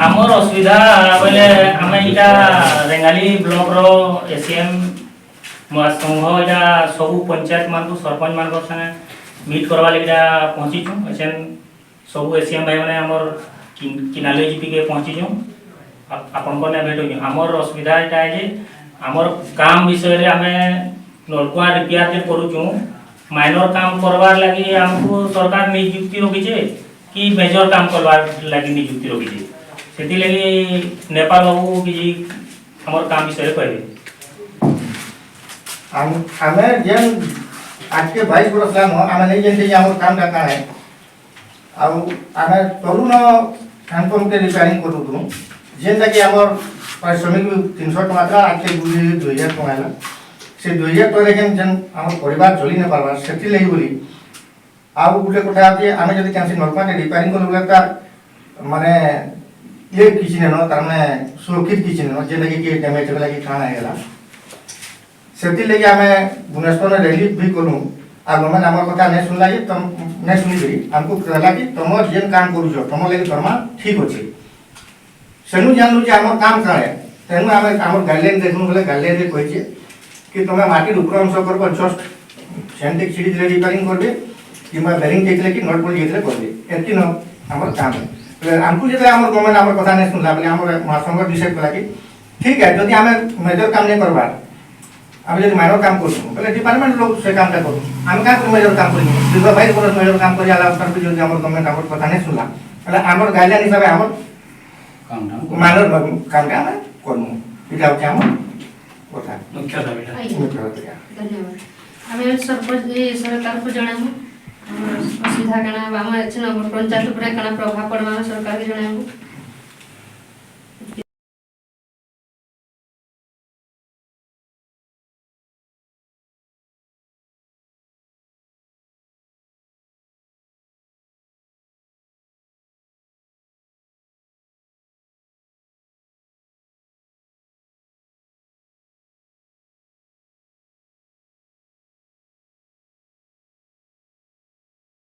आमर असुविधा बोले आम यहाँ रेंगाली ब्लॉक रो एसीएम संघ यहाँ सब पंचायत मान सरपंच मान संगे मीट करवा लगे पहुँचीचु एसेन सब एसीएम भाई मैंने आमर किनाले जीपी के पहुँचीचु आपन को भेट हो आमर असुविधा यहाँ है आमर काम विषय आम नलकुआ रिपेयर जे करूँ माइनर काम करवार लगी आमको सरकार नियुक्ति रखीचे कि मेजर काम करवार लगी नियुक्ति रखीचे से लगी नेपाल बाबू कि हमर काम विषय कहबे आमे जेन आज के 22 वर्ष लाम आमे नहीं जानते हमर काम का है आ आमे तरुण हैंडपंप के रिपेयरिंग करू दु जेन कि हमर पारिश्रमिक 300 टका आज के 2000 टका से 2000 टका जेन हमर परिवार चली न पारबा सेति लगी बोली आ गुटे कोठा आते आमे जदी कैंसिल नलका के रिपेयरिंग करले त माने ये किसी ने तार माने सुरक्षित किसी ने जे लगे कि डैमेज होला कि खाना हैला सेति लगे आमे भुवनेश्वर में रैली भी करू आ गवर्नमेंट हमर कथा नै सुनला कि तुम नै सुनी करी हमको कहला कि तुम जेन काम करू छ तुम लगे दरमा ठीक होछि सेनु जानलु जे हमर काम का है तेनु आमे हमर गाइडलाइन देखनु बोले गाइडलाइन रे कहै छै कि तुम माटी ऊपर अंश करबो जस्ट सेंटिक सीढ़ी दिले रिपेयरिंग करबे किमा बेरिंग देखले कि नट बोल जेतले करबे एति न हमर काम है हमको जब हमर गवर्नमेंट हमर कथा नहीं सुनला बोले हमर महासंघ डिसाइड कला कि ठीक है यदि हमें मेजर काम नहीं करबा हम यदि माइनर काम करू बोले डिपार्टमेंट लोग से काम का करू हम का मेजर काम करी दुर्गा भाई को मेजर काम करी आला पर यदि हमर गवर्नमेंट हमर कथा नहीं सुनला बोले हमर गाइडलाइन हिसाब से हमर काम माइनर काम का हम करनु इटा होचे हमर कथा मुख्य दाबी धन्यवाद हमें सरपंच सरकार को जणामु असुविधा कना बामा अछि न पंचायत ऊपर कना प्रभाव पड़वा सरकार के जणामु